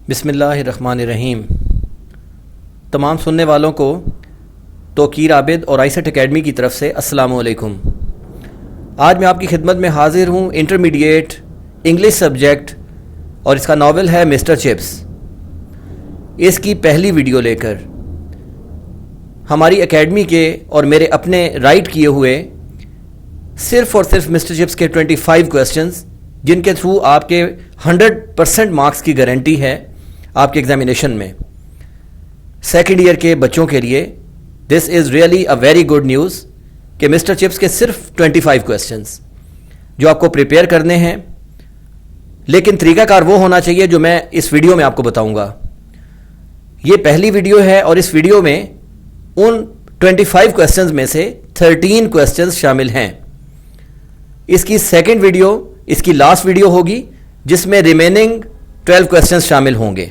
بسم اللہ الرحمن الرحیم. تمام سننے والوں کو توقیر عابد اور آئی سیٹ اکیڈمی کی طرف سے السلام علیکم. آج میں آپ کی خدمت میں حاضر ہوں انٹرمیڈیٹ انگلش سبجیکٹ، اور اس کا ناول ہے مسٹر چپس. اس کی پہلی ویڈیو لے کر ہماری اکیڈمی کے اور میرے اپنے رائٹ کیے ہوئے صرف اور صرف مسٹر چپس کے 25 کویسچنز، جن کے تھرو آپ کے 100% مارکس کی گارنٹی ہے آپ کے ایگزامینیشن میں. سیکنڈ ایئر کے بچوں کے لیے this is really a very good news کہ مسٹر چپس کے صرف 25 کویسچنز جو آپ کو پریپیئر کرنے ہیں، لیکن طریقہ کار وہ ہونا چاہیے جو میں اس ویڈیو میں آپ کو بتاؤں گا. یہ پہلی ویڈیو ہے اور اس ویڈیو میں ان 25 کویسچنز میں سے 13 کویسچنز شامل ہیں. اس کی سیکنڈ ویڈیو اس کی لاسٹ ویڈیو ہوگی جس میں ریمیننگ 12 کویسچنز شامل ہوں گے.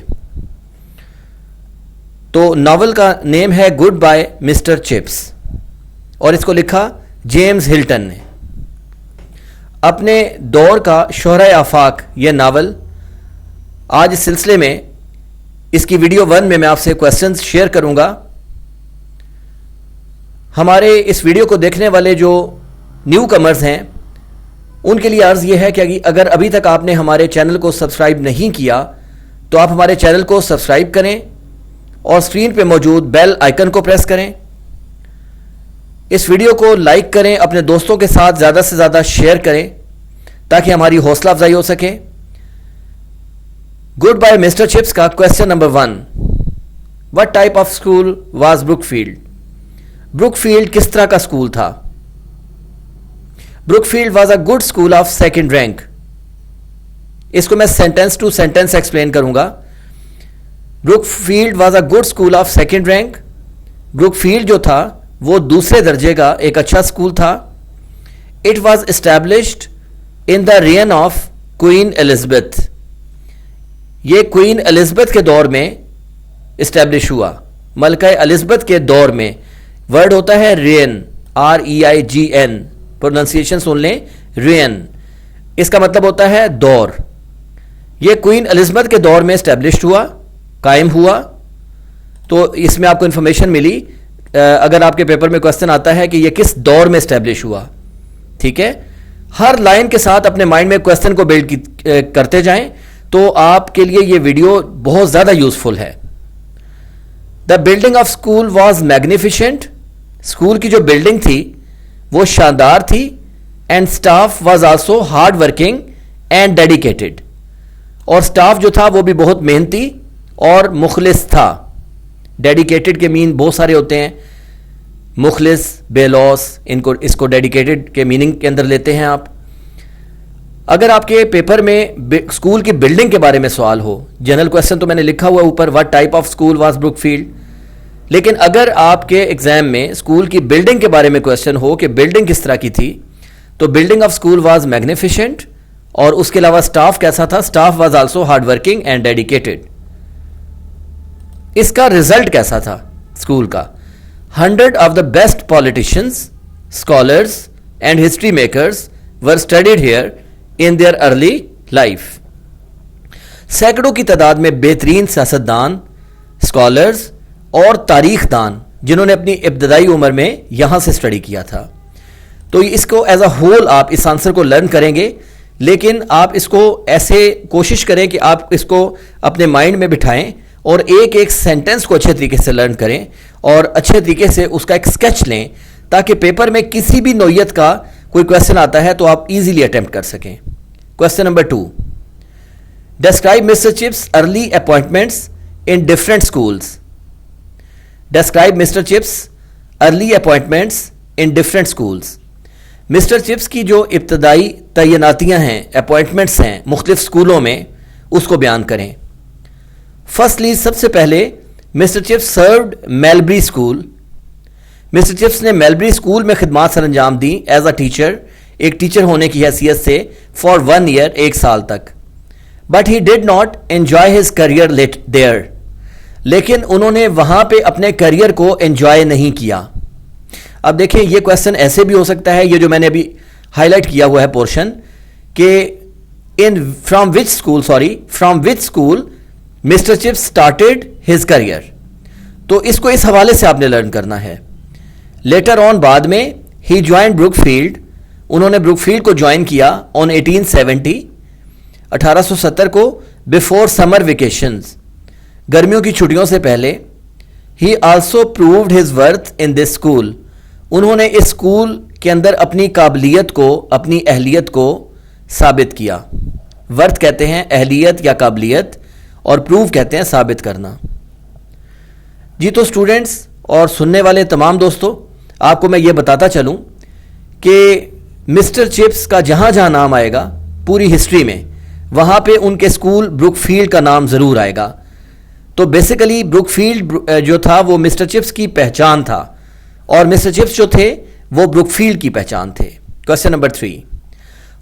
تو ناول کا نیم ہے گڈ بائی مسٹر چپس اور اس کو لکھا جیمز ہلٹن نے. اپنے دور کا شہرۂ آفاق یہ ناول آج اس سلسلے میں اس کی ویڈیو 1 میں آپ سے کویسچنز شیئر کروں گا. ہمارے اس ویڈیو کو دیکھنے والے جو نیو کمرز ہیں ان کے لیے عرض یہ ہے کہ اگر ابھی تک آپ نے ہمارے چینل کو سبسکرائب نہیں کیا تو آپ ہمارے چینل کو سبسکرائب کریں اور اسکرین پہ موجود بیل آئیکن کو پریس کریں. اس ویڈیو کو لائک کریں، اپنے دوستوں کے ساتھ زیادہ سے زیادہ شیئر کریں تاکہ ہماری حوصلہ افزائی ہو سکے. گڈ بائی مسٹر چپس کا question number 1، what type of school was Brookfield? Brookfield کس طرح کا اسکول تھا؟ Brookfield was a good school of second rank. اس کو میں سینٹینس ٹو سینٹینس ایکسپلین کروں گا. Brookfield was a good school of second rank. Brookfield جو تھا وہ دوسرے درجے کا ایک اچھا اسکول تھا. It was established in the reign of queen Elizabeth. یہ کوئین الزبتھ کے دور میں اسٹیبلش ہوا، ملکہ الزبتھ کے دور میں. ورڈ ہوتا ہے رین، REIGN، پروننسیشن سن لیں، رین. اس کا مطلب ہوتا ہے دور. یہ کوئین الزبتھ کے دور میں اسٹیبلشڈ ہوا، قائم ہوا. تو اس میں آپ کو انفارمیشن ملی اگر آپ کے پیپر میں کویسچن آتا ہے کہ یہ کس دور میں اسٹیبلش ہوا. ٹھیک ہے، ہر لائن کے ساتھ اپنے مائنڈ میں کویسچن کو بلڈ کرتے جائیں تو آپ کے لیے یہ ویڈیو بہت زیادہ یوزفل ہے. The building of school was magnificent. School کی جو بلڈنگ تھی وہ شاندار تھی. And staff was also hard working and dedicated. اور اسٹاف جو تھا وہ بھی بہت محنتی اور مخلص تھا. ڈیڈیکیٹڈ کے مین بہت سارے ہوتے ہیں، مخلص، بے لوس، اس کو ڈیڈیکیٹڈ کے میننگ کے اندر لیتے ہیں آپ. اگر آپ کے پیپر میں اسکول کی بلڈنگ کے بارے میں سوال ہو، جنرل کویسچن تو میں نے لکھا ہوا اوپر what type of school was Brookfield, لیکن اگر آپ کے ایگزام میں اسکول کی بلڈنگ کے بارے میں کویسچن ہو کہ بلڈنگ کس طرح کی تھی، تو building of school was magnificent. اور اس کے علاوہ اسٹاف کیسا تھا؟ Staff was also hard working and dedicated. اس کا رزلٹ کیسا تھا اسکول کا؟ 100 of the best politicians, scholars and history makers were studied here in their early life. سینکڑوں کی تعداد میں بہترین سیاستدان، اسکالرز اور تاریخ دان جنہوں نے اپنی ابتدائی عمر میں یہاں سے اسٹڈی کیا تھا. تو اس کو ایز اے ہول آپ اس آنسر کو لرن کریں گے، لیکن آپ اس کو ایسے کوشش کریں کہ آپ اس کو اپنے مائنڈ میں بٹھائیں اور ایک ایک سینٹینس کو اچھے طریقے سے لرن کریں اور اچھے طریقے سے اس کا ایک اسکیچ لیں تاکہ پیپر میں کسی بھی نوعیت کا کوئی کویسچن آتا ہے تو آپ ایزیلی اٹیمپٹ کر سکیں. Question number 2، describe Mr Chips early appointments in different schools. Describe Mr Chips early appointments in different schools. Mr Chips کی جو ابتدائی تعیناتیاں ہیں، اپوائنٹمنٹس ہیں مختلف اسکولوں میں، اس کو بیان کریں. فرسٹلی، سب سے پہلے Mr Chips served Melbury school. Mr Chips نے میلبری اسکول میں خدمات سر انجام دیں ایز اے ٹیچر، ایک ٹیچر ہونے کی حیثیت سے، فار 1 ایئر، 1 سال تک. But he did not enjoy his career there. لیکن انہوں نے وہاں پہ اپنے کریئر کو انجوائے نہیں کیا. اب دیکھیں یہ کویسچن ایسے بھی ہو سکتا ہے، یہ جو میں نے ابھی ہائی لائٹ کیا ہوا ہے پورشن، کہ from which school Mr. Chips started his career. تو اس کو اس حوالے سے آپ نے لرن کرنا ہے. لیٹر آن بعد میں he joined Brookfield. انہوں نے بروک فیلڈ کو جوائن کیا آن 1870 کو بفور سمر ویکیشنز, گرمیوں کی چھٹیوں سے پہلے. He also proved his worth in this school. انہوں نے اس اسکول کے اندر اپنی قابلیت کو, اپنی اہلیت کو ثابت کیا. ورتھ کہتے ہیں اہلیت یا قابلیت, اور پروو کہتے ہیں ثابت کرنا. جی تو اسٹوڈنٹس اور سننے والے تمام دوستوں, آپ کو میں یہ بتاتا چلوں کہ مسٹر چپس کا جہاں جہاں نام آئے گا پوری ہسٹری میں, وہاں پہ ان کے اسکول بروک فیلڈ کا نام ضرور آئے گا. تو بیسیکلی بروک فیلڈ جو تھا وہ مسٹر چپس کی پہچان تھا, اور مسٹر چپس جو تھے وہ بروک فیلڈ کی پہچان تھے. Question number 3,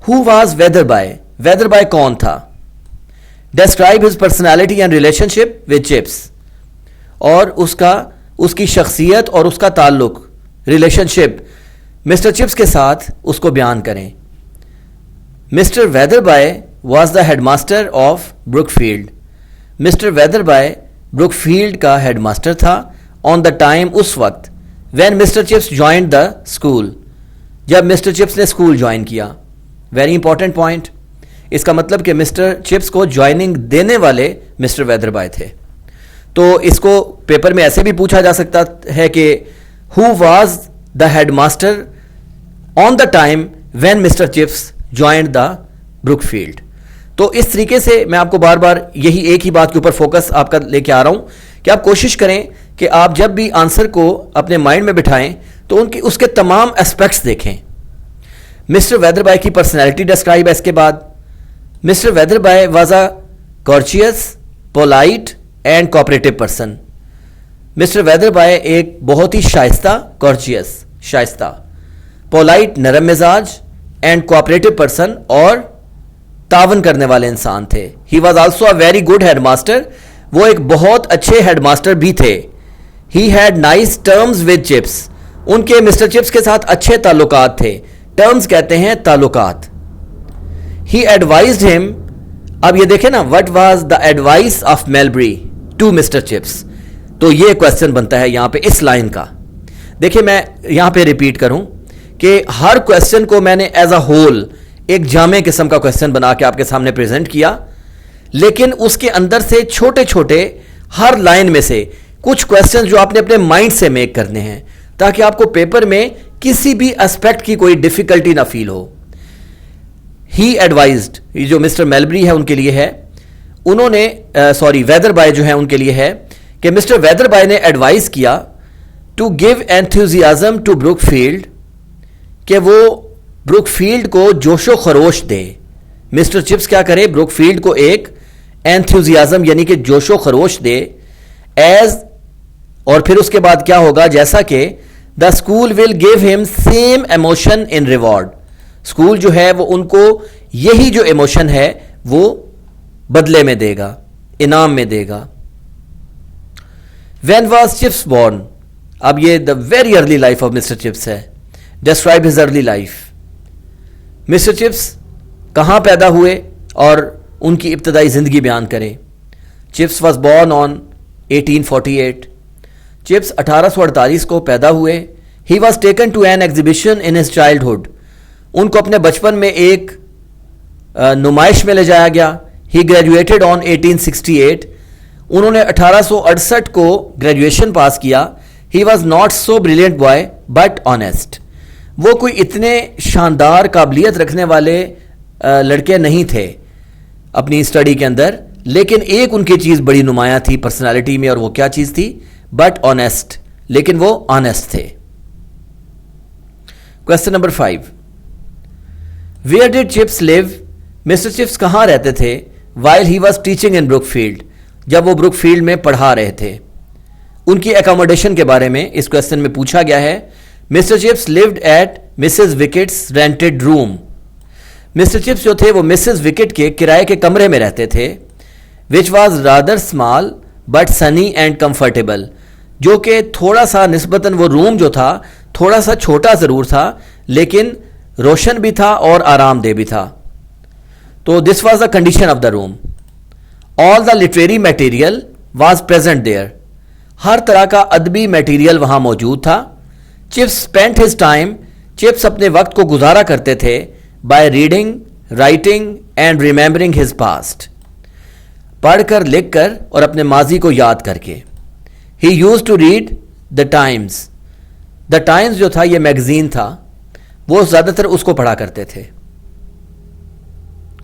who was Wetherby. Wetherby کون تھا؟ Describe his personality and relationship with Chips. اور اس کی شخصیت اور اس کا تعلق, ریلیشن شپ مسٹر چپس کے ساتھ اس کو بیان کریں. Mr Wetherby was the headmaster of Brookfield. Mr Wetherby Brookfield کا ہیڈ ماسٹر تھا آن دا ٹائم, اس وقت when Mr Chips joined the school, جب مسٹر چپس نے اسکول جوائن کیا. Very important point. اس کا مطلب کہ مسٹر چپس کو جوائننگ دینے والے مسٹر ویدر بائے تھے. تو اس کو پیپر میں ایسے بھی پوچھا جا سکتا ہے کہ who was the headmaster on the time when Mr Chips joined the Brookfield. تو اس طریقے سے میں آپ کو بار بار یہی ایک ہی بات کے اوپر فوکس آپ کا لے کے آ رہا ہوں کہ آپ کوشش کریں کہ آپ جب بھی آنسر کو اپنے مائنڈ میں بٹھائیں تو اس کے تمام اسپیکٹس دیکھیں. مسٹر ویدر بائے کی پرسنالٹی ڈسکرائب ہے. اس کے بعد Mr Wetherby was a courteous, polite and cooperative person. Mr Wetherby ایک بہت ہی شائستہ, کورچیس شائستہ, پولائٹ نرم مزاج, اینڈ کوآپریٹو پرسن اور تعاون کرنے والے انسان تھے. He was also a very good headmaster. وہ ایک بہت اچھے ہیڈ ماسٹر بھی تھے. He had nice terms with Chips. ان کے مسٹر چپس کے ساتھ اچھے تعلقات تھے. ٹرمز کہتے ہیں تعلقات. ہی ایڈوائزڈ ہم. اب یہ دیکھیں نا, what was the advice of Melbury to Mr Chips. تو یہ کویسچن بنتا ہے یہاں پہ اس لائن کا. دیکھیں میں یہاں پہ ریپیٹ کروں کہ ہر کویسچن کو میں نے ایز اے ہول ایک جامع قسم کا کویسچن بنا کے آپ کے سامنے پریزنٹ کیا, لیکن اس کے اندر سے چھوٹے چھوٹے ہر لائن میں سے کچھ کویسچن جو آپ نے اپنے مائنڈ سے میک کرنے ہیں تاکہ آپ کو پیپر میں کسی بھی اسپیکٹ کی کوئی ڈیفیکلٹی نہ فیل ہو. ہی ایڈوائزڈ, یہ جو مسٹر میلبری ہے ان کے لیے ہے, انہوں نے ویدر بائے جو ہے ان کے لیے ہے کہ مسٹر ویدر بائے نے ایڈوائز کیا to give enthusiasm to Brookfield, کہ وہ بروک فیلڈ کو جوش و خروش دے. مسٹر چپس کیا کرے, بروک فیلڈ کو ایک انتھوزیازم یعنی کہ جوش و خروش دے, ایز, اور پھر اس کے بعد کیا ہوگا, جیسا کہ دا اسکول ول گیو ہم same emotion in reward. School جو ہے وہ ان کو یہی جو ایموشن ہے وہ بدلے میں دے گا, انعام میں دے گا. When was Chips born. اب یہ the very early life of Mr Chips ہے. Describe his early life. Mr Chips کہاں پیدا ہوئے اور ان کی ابتدائی زندگی بیان کریں. Chips was born on 1848. Chips 1848 کو پیدا ہوئے. He was taken to an exhibition in his childhood. ان کو اپنے بچپن میں ایک نمائش میں لے جایا گیا. ہی گریجویٹڈ آن 1868. انہوں نے 1868 کو گریجویشن پاس کیا. He was not so brilliant boy but honest. وہ کوئی اتنے شاندار قابلیت رکھنے والے لڑکے نہیں تھے اپنی اسٹڈی کے اندر, لیکن ایک ان کی چیز بڑی نمایاں تھی پرسنالٹی میں, اور وہ کیا چیز تھی, بٹ آنیسٹ, لیکن وہ آنیسٹ تھے. Question number 5, where did Chips live. Mr Chips کہاں رہتے تھے while he was teaching in Brookfield, جب وہ بروک فیلڈ میں پڑھا رہے تھے. ان کی اکاموڈیشن کے بارے میں اس کویسچن میں پوچھا گیا ہے. Mr Chips lived at Mrs Wickett's rented room. Mr Chips جو تھے وہ مسز وکٹ کے کرائے کے کمرے میں رہتے تھے. Which was rather small but sunny and comfortable. جو کہ تھوڑا سا نسبتاً وہ روم جو تھا تھوڑا سا چھوٹا ضرور تھا, لیکن روشن بھی تھا اور آرام دہ بھی تھا. تو this was the condition of the room. All the literary material was present there. ہر طرح کا ادبی میٹیریل وہاں موجود تھا. Chips spent his time, chips اپنے وقت کو گزارا کرتے تھے by reading, writing and remembering his past. پڑھ کر, لکھ کر اور اپنے ماضی کو یاد کر کے. He used to read the Times. The Times جو تھا یہ میگزین تھا, وہ زیادہ تر اس کو پڑھا کرتے تھے.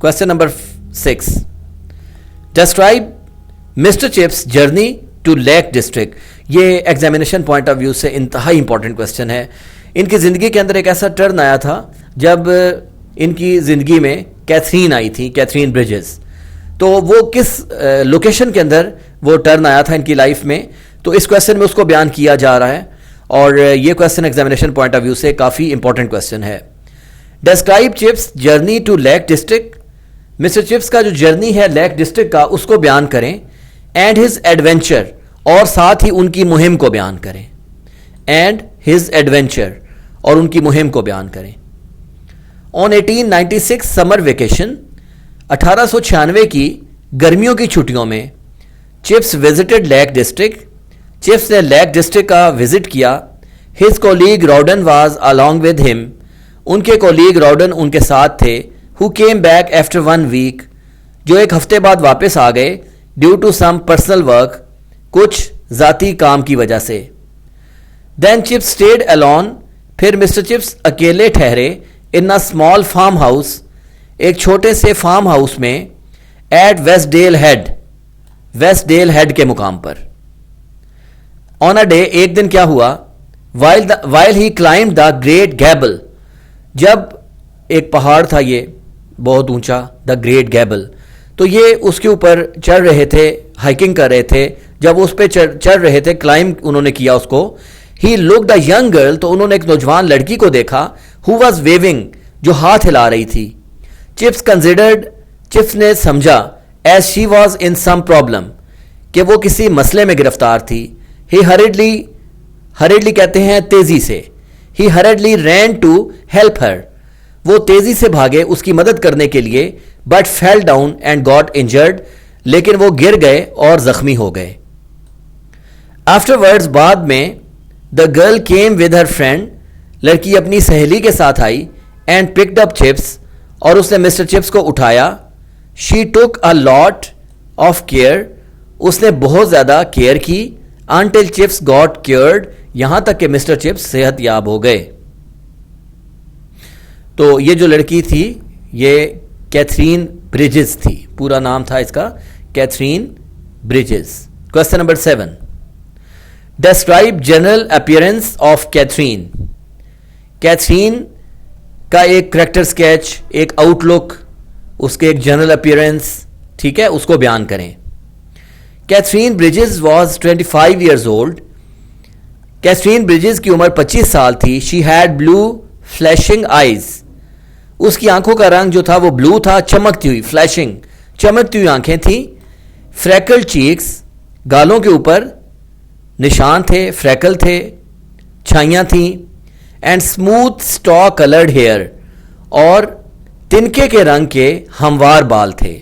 Question number 6. Describe Mr. Chips' journey to Lake District. یہ ایگزامینیشن پوائنٹ آف ویو سے انتہائی امپورٹنٹ کوشچن ہے. ان کی زندگی کے اندر ایک ایسا ٹرن آیا تھا جب ان کی زندگی میں کیتھرین آئی تھی, کیتھرین بریجز. تو وہ کس لوکیشن کے اندر وہ ٹرن آیا تھا ان کی لائف میں, تو اس کوشچن میں اس کو بیان کیا جا رہا ہے. اور یہ question examination point of view سے کافی امپورٹنٹ کوشچن ہے. Describe Chips journey to Lake District. Mr chips کا جو جرنی ہے لیک ڈسٹرکٹ کا اس کو بیان کریں. اینڈ ہز ایڈونچر, اور ساتھ ہی ان کی مہم کو بیان کریں. اینڈ ہز ایڈونچر, اور ان کی مہم کو بیان کریں. آن 1896 سمر ویکیشن, 1896 کی گرمیوں کی چھٹیوں میں Chips visited Lake District. Chips نے لیک ڈسٹرکٹ کا وزٹ کیا. His colleague Rowden was along with him. ان کے کولیگ راؤڈن ان کے ساتھ تھے. who came back after 1 week. جو ایک ہفتے بعد واپس آ گئے. due to some personal work. کچھ ذاتی کام کی وجہ سے. then Chips stayed alone. پھر مسٹر چپس اکیلے ٹھہرے in a small farm house. ایک چھوٹے سے فارم ہاؤس میں at Wasdale Head, Wasdale Head کے مقام پر. on a day, ایک دن کیا ہوا, while he climbed the great gable. جب ایک پہاڑ تھا یہ بہت اونچا, دا گریٹ گیبل, تو یہ اس کے اوپر چڑھ رہے تھے, ہائکنگ کر رہے تھے. جب اس پہ چڑھ رہے تھے, کلائم انہوں نے کیا اس کو. ہی لکڈ اے ینگ گرل, تو انہوں نے ایک نوجوان لڑکی کو دیکھا. ہو واز ویونگ, جو ہاتھ ہلا رہی تھی. چپس کنسیڈرڈ, چپس نے سمجھا, as she was in some problem, کہ وہ کسی مسئلے میں گرفتار تھی. ہی ہریڈلی کہتے ہیں تیزی سے. ہی ہریڈلی رین ٹو ہیلپ ہر, وہ تیزی سے بھاگے اس کی مدد کرنے کے لیے. But fell down and got injured, لیکن وہ گر گئے اور زخمی ہو گئے. آفٹر ورڈز, بعد میں, the girl came with her friend, لڑکی اپنی سہیلی کے ساتھ آئی. اینڈ پکڈ اپ چپس, اور اس نے مسٹر چپس کو اٹھایا. شی ٹک اے لاٹ آف کیئر, اس نے بہت زیادہ کیئر کی. انٹل چپس گاٹ کیئرڈ, یہاں تک کہ مسٹر چپس صحت یاب ہو گئے. تو یہ جو لڑکی تھی یہ کیتھرین بریجز تھی, پورا نام تھا اس کا Katherine Bridges. Question number 7. Describe general appearance of Katherine. Katherine کا ایک کریکٹر اسکیچ, ایک آؤٹ لک, اس کے ایک جنرل اپیئرنس, ٹھیک ہے, اس کو بیان کریں. Katherine Bridges was 25 years old. Katherine Bridges کی عمر 25 سال تھی. She had blue flashing eyes, اس کی آنکھوں کا رنگ جو تھا وہ بلو تھا, چمکتی ہوئی, فلیشنگ, چمکتی ہوئی آنکھیں تھیں. فریکل چیکس, گالوں کے اوپر نشان تھے, فریکل تھے, چھائیاں تھیں. And smooth straw coloured hair, اور تنکے کے رنگ کے ہموار بال تھے.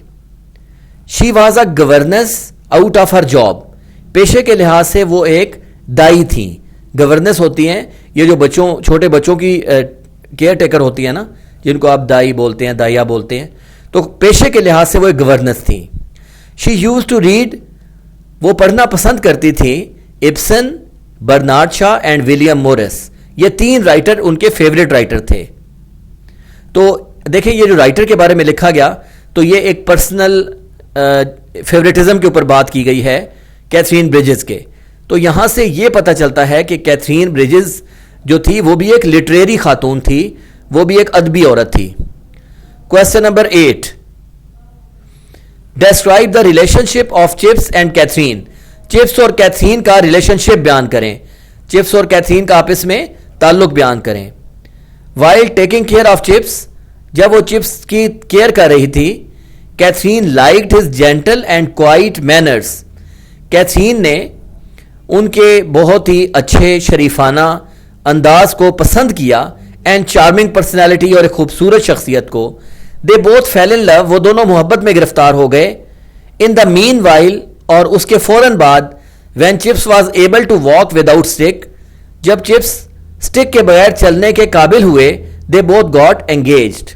She was a governess out of her job, پیشے کے لحاظ سے وہ ایک دائی تھیں. گورنس ہوتی ہیں یہ جو چھوٹے بچوں کی کیئر ٹیکر ہوتی ہے نا, جن کو آپ دائی بولتے ہیں, دائیا بولتے ہیں, تو پیشے کے لحاظ سے وہ ایک گورنس تھیں. شی یوز ٹو ریڈ, وہ پڑھنا پسند کرتی تھی. Ibsen, Bernard Shaw and William Morris, یہ 3 رائٹر ان کے فیوریٹ رائٹر تھے. تو دیکھیں یہ جو رائٹر کے بارے میں لکھا گیا تو یہ ایک پرسنل فیوریٹزم کے اوپر بات کی گئی ہے کیتھرین بریجز کے. تو یہاں سے یہ پتہ چلتا ہے کہ کیتھرین بریجز جو تھی وہ بھی ایک لٹریری خاتون تھی, وہ بھی ایک ادبی عورت تھی. Question number 8. Describe the relationship of Chips and Katherine. Chips اور کیتھرین کا ریلیشن شپ بیان کریں. چپس اور کیتھرین کا آپس میں تعلق بیان کریں. While taking care of Chips, جب وہ چپس کی کیئر کر رہی تھی. Katherine liked his gentle and quiet manners. Katherine نے ان کے بہت ہی اچھے شریفانہ انداز کو پسند کیا. اینڈ چارمنگ پرسنالٹی, اور ایک خوبصورت شخصیت کو. دے بوتھ فیل ان لو, وہ دونوں محبت میں گرفتار ہو گئے. In the meanwhile, اور اس کے فوراً بعد, when Chips was able to walk without stick, جب چپس اسٹک کے بغیر چلنے کے قابل ہوئے, they both got engaged,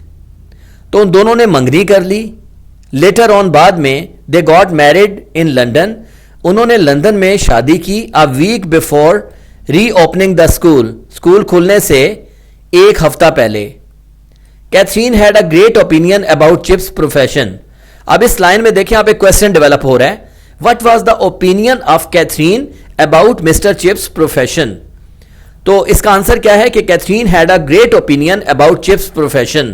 تو ان دونوں نے منگنی کر لی. لیٹر آن, بعد میں, they got married in London, انہوں نے لندن میں شادی کی. a week before reopening the school, school کھلنے سے ایک ہفتہ پہلے. Katherine had a great opinion about Chip's profession. اب اس لائن میں دیکھیں, آپ ایک کویسچن ڈیولپ ہو رہا ہے. What was the opinion of Catherine about Mr. Chip's profession? تو اس کا آنسر کیا ہے کہ Katherine had a great opinion about Chip's profession.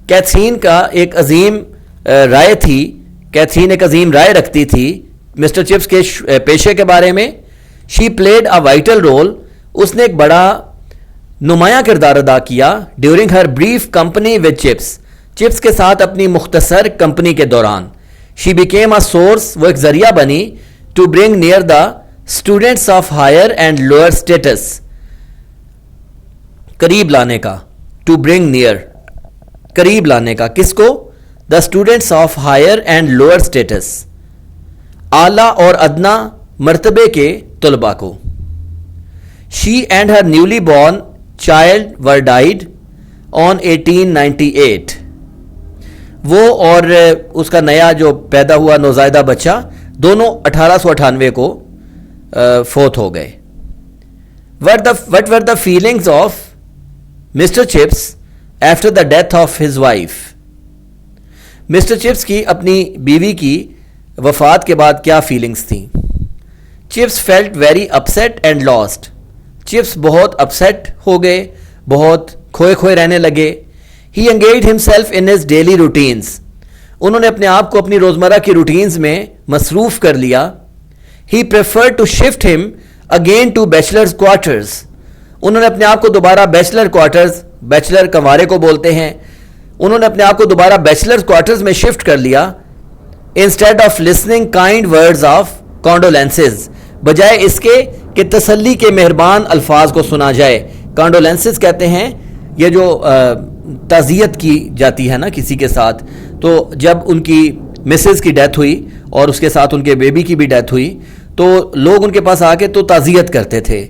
Katherine کا ایک عظیم رائے تھی, کیتھرین ایک عظیم رائے رکھتی تھی مسٹر چپس کے پیشے کے بارے میں. She played a vital role, اس نے ایک بڑا نمایاں کردار ادا کیا. During her brief company with Chips, chips کے ساتھ اپنی مختصر کمپنی کے دوران. She became a source, وہ ایک ذریعہ بنی, to bring near the students of higher and lower status, قریب لانے کا. To bring near, قریب لانے کا, کس کو؟ the students of higher and lower status, اعلیٰ اور ادنا مرتبے کے طلباء کو. She and her newly born child were died on 1898, وہ اور اس کا نیا جو پیدا ہوا نوزائیدہ بچہ دونوں 1898 کو فوت ہو گئے. What were the feelings of Mr. Chips after the death of his wife? Mr Chips کی اپنی بیوی کی وفات کے بعد کیا فیلنگز تھیں؟ Chips felt very upset and lost. Chips بہت اپسیٹ ہو گئے, بہت کھوئے رہنے لگے. He engaged himself in his daily routines, انہوں نے اپنے آپ کو اپنی روزمرہ کی روٹینز میں مصروف کر لیا. ہی پریفرڈ ٹو شفٹ ہم اگین ٹو بیچلرز کوارٹرز, انہوں نے اپنے آپ کو دوبارہ بیچلر کوارٹرز, بیچلر کنوارے کو بولتے ہیں, انہوں نے اپنے آپ کو دوبارہ بیچلر کوارٹرز میں شفٹ کر لیا. Instead of listening kind words of condolences, بجائے اس کے کہ تسلی کے مہربان الفاظ کو سنا جائے. کانڈولینسز کہتے ہیں یہ جو تعزیت کی جاتی ہے نا کسی کے ساتھ, تو جب ان کی مسز کی ڈیتھ ہوئی اور اس کے ساتھ ان کے بیبی کی بھی ڈیتھ ہوئی تو لوگ ان کے پاس آ کے تو تعزیت کرتے تھے.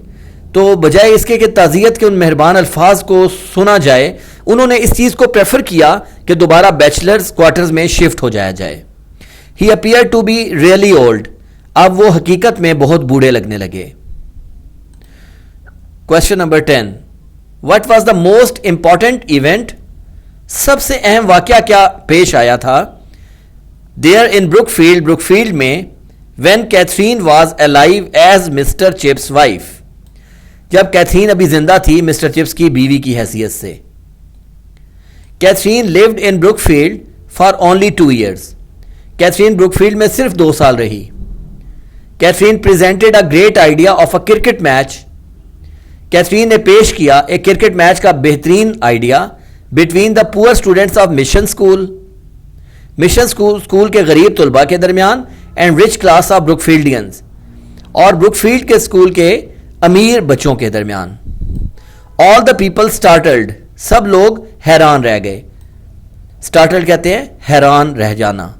تو بجائے اس کے کہ تعزیت کے ان مہربان الفاظ کو سنا جائے, انہوں نے اس چیز کو پریفر کیا کہ دوبارہ بیچلرز کوارٹرز میں شفٹ ہو جایا جائے. He appear to be really old, اب وہ حقیقت میں بہت بوڑھے لگنے لگے. Question number 10, what was the most important event, سب سے اہم واقعہ کیا پیش آیا تھا there in Brookfield, Brookfield میں, when Katherine was alive as Mr Chips wife, جب کیتھرین ابھی زندہ تھی مسٹر چپس کی بیوی کی حیثیت سے. Katherine lived in Brookfield for only 2 years, Katherine Brookfield میں صرف 2 سال رہی. Katherine presented a great idea of a cricket match, Katherine نے پیش کیا ایک کرکٹ میچ کا بہترین idea between the poor students of mission school, mission school کے غریب طلباء کے درمیان, and rich class of Brookfieldians, اور بروک فیلڈ کے اسکول کے امیر بچوں کے درمیان. آل دا پیپل اسٹارٹلڈ, سب لوگ حیران رہ گئے. اسٹارٹلڈ کہتے ہیں حیران رہ جانا.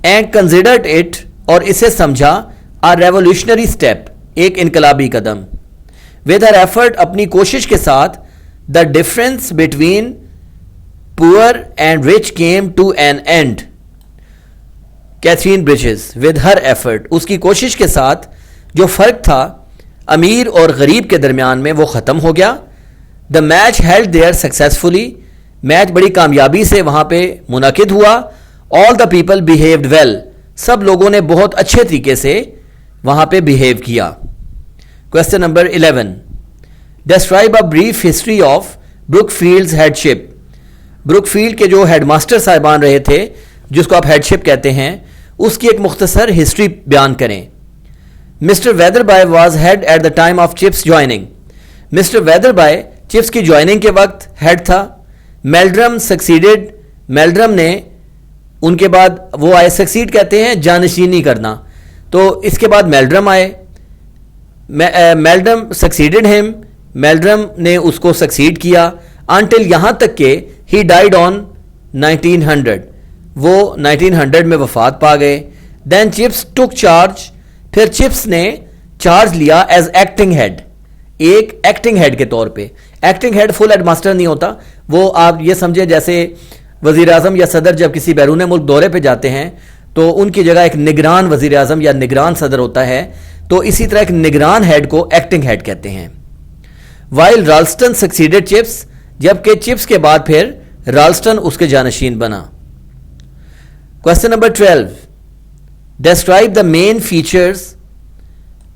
اینڈ کنسیڈرڈ اٹ, اور اسے سمجھا, آ ریولیوشنری اسٹیپ, ایک انقلابی قدم. ود ہر ایفرٹ, اپنی کوشش کے ساتھ, the difference between poor and rich came to an end. Katherine Bridges, with her effort, اس کی کوشش کے ساتھ جو فرق تھا امیر اور غریب کے درمیان میں وہ ختم ہو گیا. The match held there successfully, match بڑی کامیابی سے وہاں پہ منعقد ہوا. آل دا پیپل بیہیوڈ ویل, سب لوگوں نے بہت اچھے طریقے سے وہاں پہ بیہیو کیا. Question number 11, describe a brief history of Brookfield's headship. Brookfield کے جو ہیڈ ماسٹر صاحبان رہے تھے, جس کو آپ ہیڈ شپ کہتے ہیں, اس کی ایک مختصر ہسٹری بیان کریں. Mr Wetherby was head at the time of Chips joining, Mr Wetherby Chips کی جوائننگ کے وقت ہیڈ تھا. میلڈرم سکسیڈڈ, میلڈرم نے ان کے بعد وہ آئے, سکسیڈ کہتے ہیں جانشینی کرنا, تو اس کے بعد میلڈرم آئے. میلڈرم سکسیڈڈ ہم, میلڈرم نے اس کو سکسیڈ کیا, انٹل یہاں تک کہ ہی ڈائیڈ آن 1900, وہ 1900 میں وفات پا گئے. دین چپس ٹک چارج, پھر چپس نے چارج لیا ایز ایکٹنگ ہیڈ, ایک ایکٹنگ ہیڈ کے طور پہ. ایکٹنگ ہیڈ فل ہیڈ ماسٹر نہیں ہوتا, وہ آپ یہ سمجھے جیسے وزیر اعظم یا صدر جب کسی بیرون ملک دورے پہ جاتے ہیں تو ان کی جگہ ایک نگران وزیر اعظم یا نگران صدر ہوتا ہے, تو اسی طرح ایک نگران ہیڈ کو ایکٹنگ ہیڈ کہتے ہیں. وائل رالسٹن سکسیڈڈ چپس, جبکہ چپس کے بعد پھر رالسٹن اس کے جانشین بنا. Question number 12, describe the main features,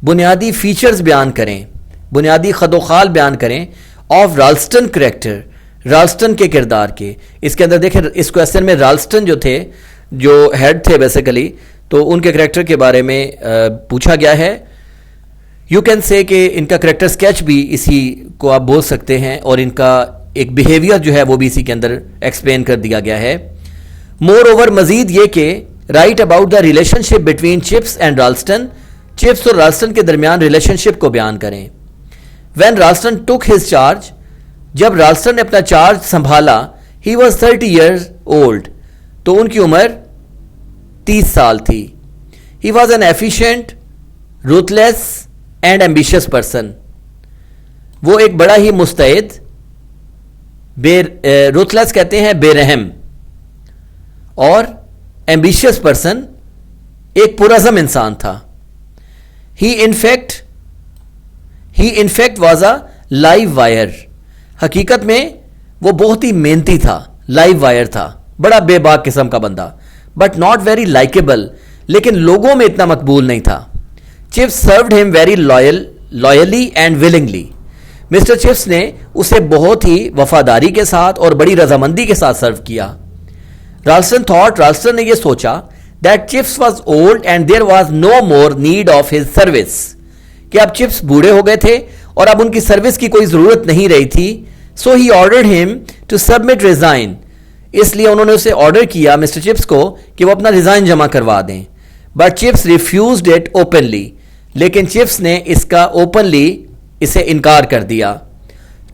بنیادی فیچرز بیان کریں, بنیادی خد و خال بیان کریں آف رالسٹن کریکٹر, رالسٹن کے کردار کے. اس کے اندر دیکھیں اس کوسچن میں رالسٹن جو تھے, جو ہیڈ تھے بیسیکلی, تو ان کے کریکٹر کے بارے میں پوچھا گیا ہے. یو کین سے کہ ان کا کریکٹر اسکیچ بھی اسی کو آپ بول سکتے ہیں, اور ان کا ایک بیہیویئر جو ہے وہ بھی اسی کے اندر ایکسپلین کر دیا گیا ہے. مور اوور, مزید یہ کہ write about the relationship between Chips and Ralston, Chips اور رالسٹن کے درمیان ریلیشن شپ کو بیان کریں. When Ralston took his charge, جب رالسٹن نے اپنا چارج سنبھالا, ہی واز 30 years old, تو ان کی عمر 30 سال تھی. He was an efficient, ruthless and ambitious person, وہ ایک بڑا ہی مستعد, روتلیس کہتے ہیں بے رحم, اور ایمبیشیس پرسن ایک پرعزم انسان تھا. He in fact was a live wire, حقیقت میں وہ بہت ہی محنتی تھا, لائیو وائر تھا, بڑا بے باک قسم کا بندہ, بٹ ناٹ ویری لائکیبل, لیکن لوگوں میں اتنا مقبول نہیں تھا. Chips served him very loyally and willingly, Mr Chips نے اسے بہت ہی وفاداری کے ساتھ اور بڑی رضامندی کے ساتھ سرو کیا. رالسٹن نے یہ سوچا that chips was old and there was no more need of his service, کہ اب چپس بوڑھے ہو گئے تھے اور اب ان کی سروس کی کوئی ضرورت نہیں رہی تھی. سو ہی آرڈرڈ ہم ٹو سبمٹ ریزائن, اس لیے انہوں نے اسے آرڈر کیا مسٹر چپس کو کہ وہ اپنا ریزائن جمع کروا دیں. But Chips refused it openly, لیکن چپس نے اس کا اوپنلی اسے انکار کر دیا.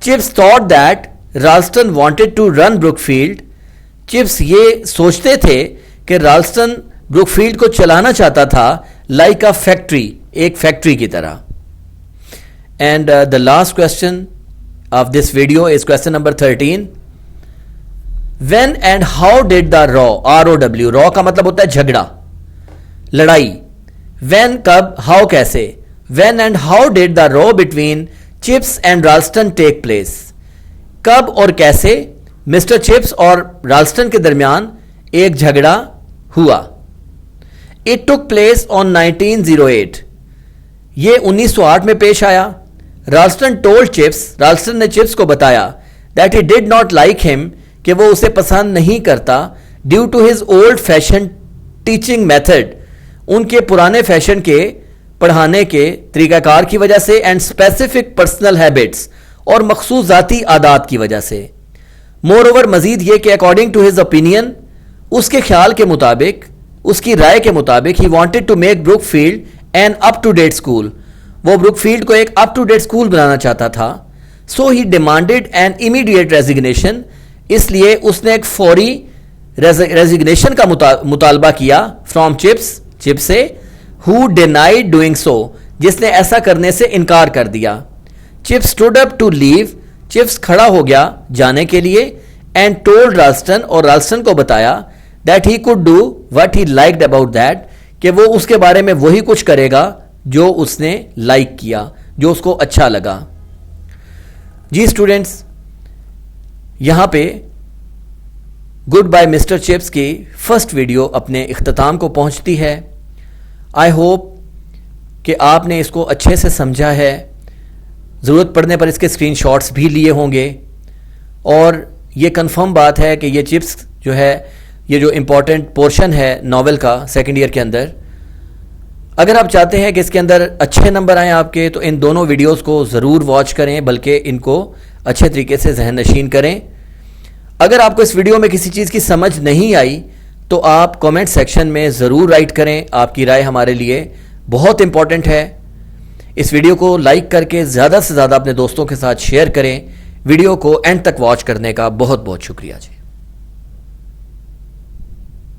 Chips thought that Ralston wanted to run Brookfield, Chips یہ سوچتے تھے کہ رالسٹن بروک فیلڈ کو چلانا چاہتا تھا لائک اے فیکٹری, ایک فیکٹری کی طرح. And the last question of this video is question number 13. When and how did the ROW, را کا مطلب ہوتا ہے جھگڑا, لڑائی. وین کب, ہاؤ کیسے. When and how did the row between Chips and Ralston take place, کب اور کیسے مسٹر چپس اور رالسٹن کے درمیان ایک جھگڑا ہوا. اٹ ٹک پلیس آن 1908, یہ 1908 میں پیش آیا. رالسٹن ٹولڈ چپس, رالسٹن نے چپس کو بتایا that he did not like him, کہ وہ اسے پسند نہیں کرتا, due to his old fashion teaching method, ان کے پرانے فیشن کے پڑھانے کے طریقہ کار کی وجہ سے, اینڈ اسپیسیفک پرسنل ہیبٹس, اور مخصوص ذاتی عادات کی وجہ سے. مور اوور, مزید یہ کہ اکارڈنگ ٹو ہز اوپینین, اس کے خیال کے مطابق, اس کی رائے کے مطابق, he wanted to make Brookfield an up to date school, وہ بروک فیلڈ کو ایک اپ ٹو ڈیٹ اسکول بنانا چاہتا تھا. So he demanded an immediate resignation, اس لیے اس نے ایک فوری ریزگنیشن کا مطالبہ کیا فرام چپس سے, ہو ڈینائڈ ڈوئنگ سو, جس نے ایسا کرنے سے انکار کر دیا. Chips stood up to leave, Chips کھڑا ہو گیا جانے کے لیے, اینڈ ٹولڈ رالسٹن, اور رالسٹن کو بتایا that he could do what he liked about that, کہ وہ اس کے بارے میں وہی کچھ کرے گا جو اس نے لائک کیا, جو اس کو اچھا لگا. جی اسٹوڈینٹس, یہاں پہ گڈ بائی مسٹر چپس کی فرسٹ ویڈیو اپنے اختتام کو پہنچتی ہے. آئی ہوپ کہ آپ نے اس کو اچھے سے سمجھا ہے, ضرورت پڑنے پر اس کے اسکرین شاٹس بھی لیے ہوں گے, اور یہ کنفرم بات ہے کہ یہ چپس جو ہے, یہ جو امپورٹنٹ پورشن ہے ناول کا سیکنڈ ایئر کے اندر, اگر آپ چاہتے ہیں کہ اس کے اندر اچھے نمبر آئیں آپ کے, تو ان دونوں ویڈیوز کو ضرور واچ کریں, بلکہ ان کو اچھے طریقے سے ذہن نشین کریں. اگر آپ کو اس ویڈیو میں کسی چیز کی سمجھ نہیں آئی تو آپ کامنٹ سیکشن میں ضرور رائٹ کریں, آپ کی رائے ہمارے لیے بہت امپورٹنٹ ہے. اس ویڈیو کو لائک کر کے زیادہ سے زیادہ اپنے دوستوں کے ساتھ شیئر کریں. ویڈیو کو اینڈ تک واچ کرنے کا بہت بہت شکریہ جی.